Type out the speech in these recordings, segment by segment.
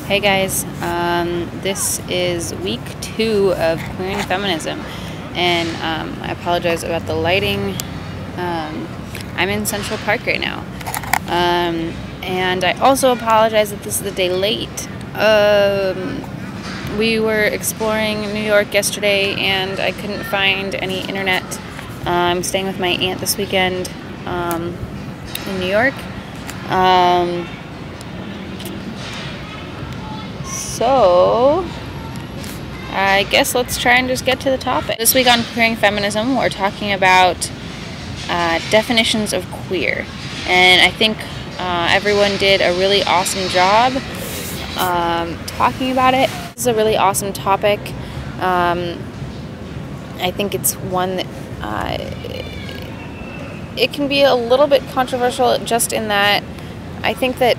Hey guys, this is week 2 of Queering Feminism, and I apologize about the lighting. I'm in Central Park right now, and I also apologize that this is a day late. We were exploring New York yesterday, and I couldn't find any internet. I'm staying with my aunt this weekend in New York. So, I guess let's try and just get to the topic. This week on Queering Feminism, we're talking about definitions of queer. And I think everyone did a really awesome job talking about it. This is a really awesome topic. I think it's one that it can be a little bit controversial, just in that I think that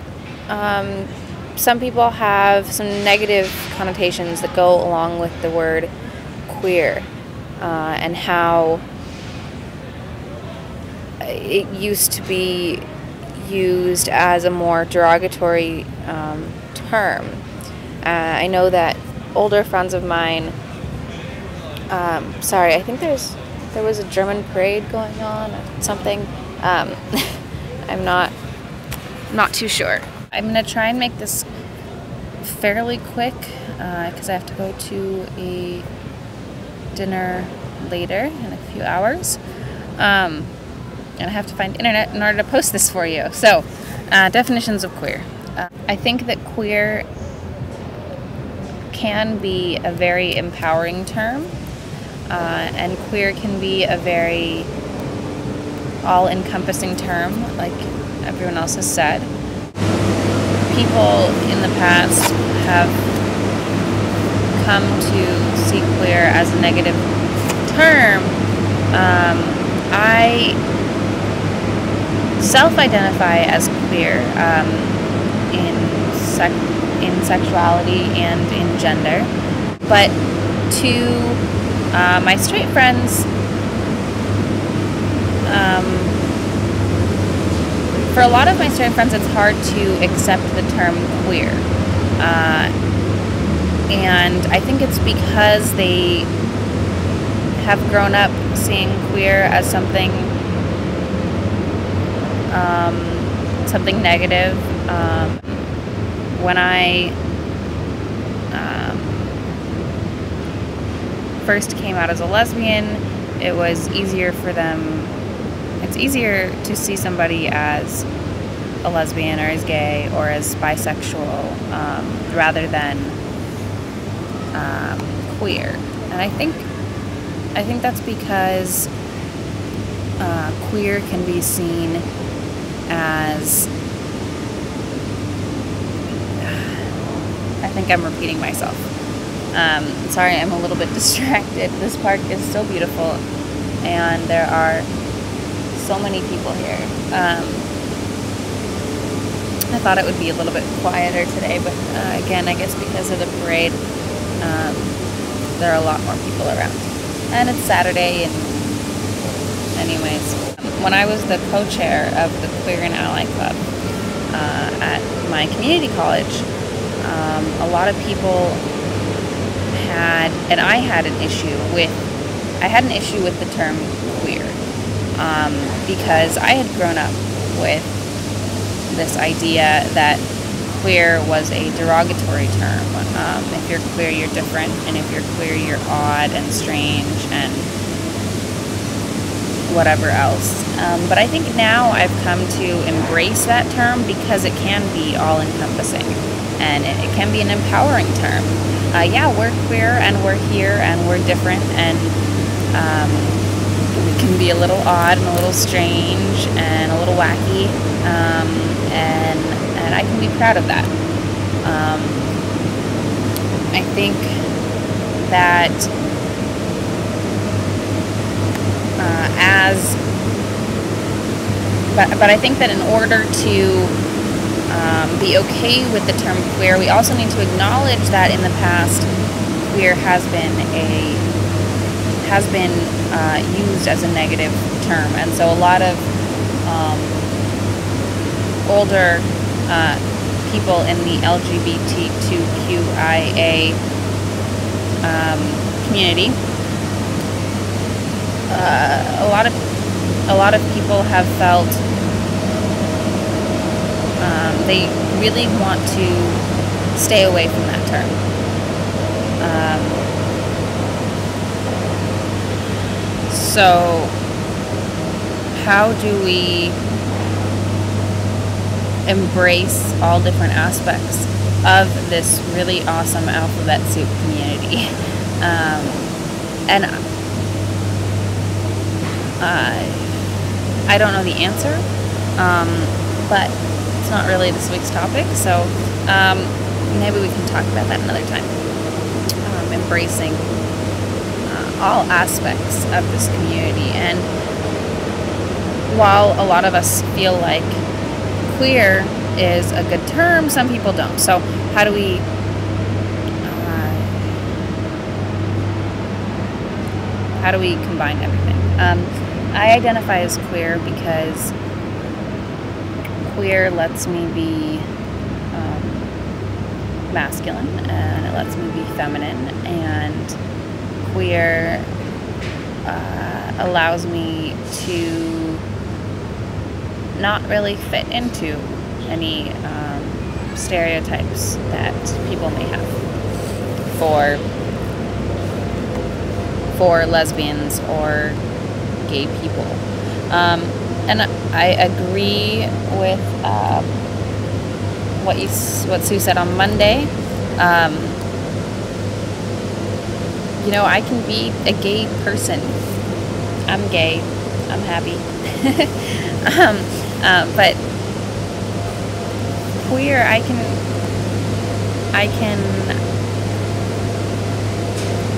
some people have some negative connotations that go along with the word queer, and how it used to be used as a more derogatory term. I know that older friends of mine, sorry, I think there was a German parade going on or something. I'm not too sure. I'm going to try and make this fairly quick because I have to go to a dinner later in a few hours. And I have to find internet in order to post this for you. So, definitions of queer. I think that queer can be a very empowering term, and queer can be a very all-encompassing term, like everyone else has said. People in the past have come to see queer as a negative term. I self-identify as queer in sexuality and in gender, but to my straight friends, for a lot of my straight friends, it's hard to accept the term queer. And I think it's because they have grown up seeing queer as something negative. When I first came out as a lesbian, it was easier for them. It's easier to see somebody as a lesbian or as gay or as bisexual rather than queer. And I think that's because queer can be seen as, I think I'm repeating myself. Sorry, I'm a little bit distracted. This park is so beautiful, and there are so many people here. I thought it would be a little bit quieter today, but again, I guess because of the parade, there are a lot more people around. And it's Saturday, and anyways. When I was the co-chair of the Queer and Ally Club at my community college, a lot of people had, and I had an issue with the term queer. Because I had grown up with this idea that queer was a derogatory term. If you're queer, you're different, and if you're queer, you're odd and strange and whatever else. But I think now I've come to embrace that term because it can be all-encompassing, and it can be an empowering term. Yeah, we're queer, and we're here, and we're different, and we can be a little odd and a little strange and a little wacky, and I can be proud of that. I think that but I think that in order to be okay with the term queer, we also need to acknowledge that in the past, queer has been used as a negative term, and so a lot of older people in the LGBTQIA community. A lot of people have felt they really want to stay away from that term. So how do we embrace all different aspects of this really awesome alphabet soup community? And I don't know the answer, but it's not really this week's topic, so maybe we can talk about that another time. Embracing all aspects of this community. And while a lot of us feel like queer is a good term, some people don't. So how do we combine everything? I identify as queer because queer lets me be masculine, and it lets me be feminine, and queer allows me to not really fit into any stereotypes that people may have for lesbians or gay people. And I agree with what Sue said on Monday. You know, I can be a gay person. I'm gay. I'm happy. But queer, I can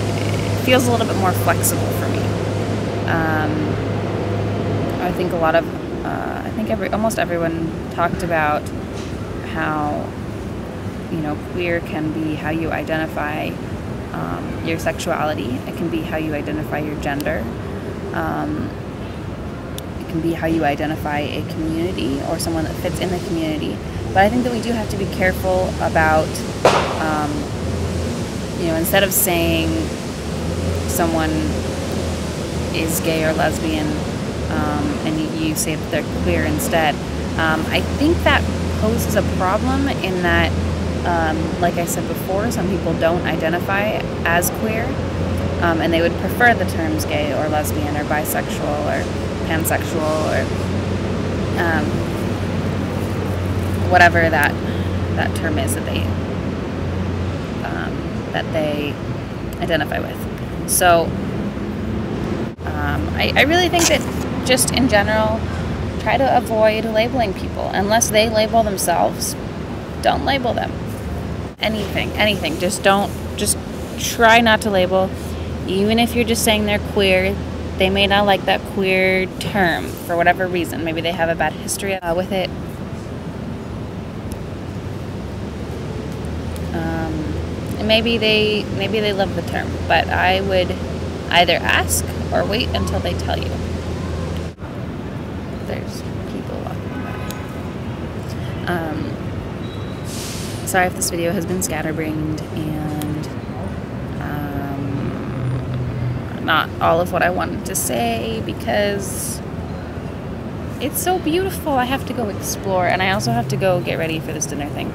it feels a little bit more flexible for me. I think almost everyone talked about how, you know, queer can be how you identify your sexuality. It can be how you identify your gender. It can be how you identify a community or someone that fits in the community. But I think that we do have to be careful about, you know, instead of saying someone is gay or lesbian, and you say that they're queer instead, I think that poses a problem in that, like I said before, some people don't identify as queer, and they would prefer the terms gay or lesbian or bisexual or pansexual or whatever that term is that they identify with. So I really think that just in general, try to avoid labeling people. Unless they label themselves, don't label them. Anything. Just try not to label. Even if you're just saying they're queer, they may not like that queer term for whatever reason. Maybe they have a bad history with it. Maybe they love the term, but I would either ask or wait until they tell you. There's people walking by. Sorry if this video has been scatterbrained and not all of what I wanted to say, because it's so beautiful. I have to go explore, and I also have to go get ready for this dinner thing.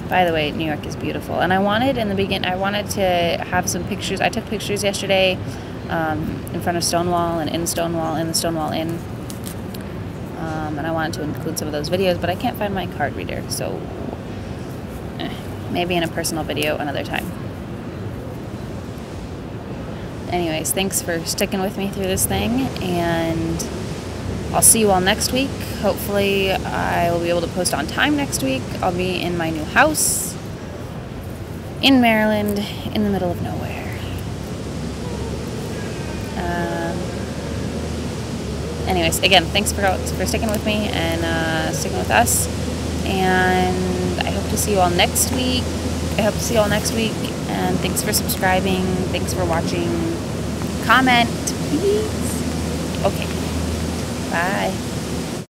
By the way, New York is beautiful. And I wanted to have some pictures. I took pictures yesterday in front of Stonewall and in the Stonewall Inn. And I wanted to include some of those videos, but I can't find my card reader. So maybe in a personal video another time. Anyways, thanks for sticking with me through this thing, and I'll see you all next week. Hopefully I will be able to post on time next week. I'll be in my new house in Maryland in the middle of nowhere. Anyways, again, thanks for sticking with me and sticking with us. And I hope to see you all next week. And thanks for subscribing. Thanks for watching. Comment, please. Okay. Bye.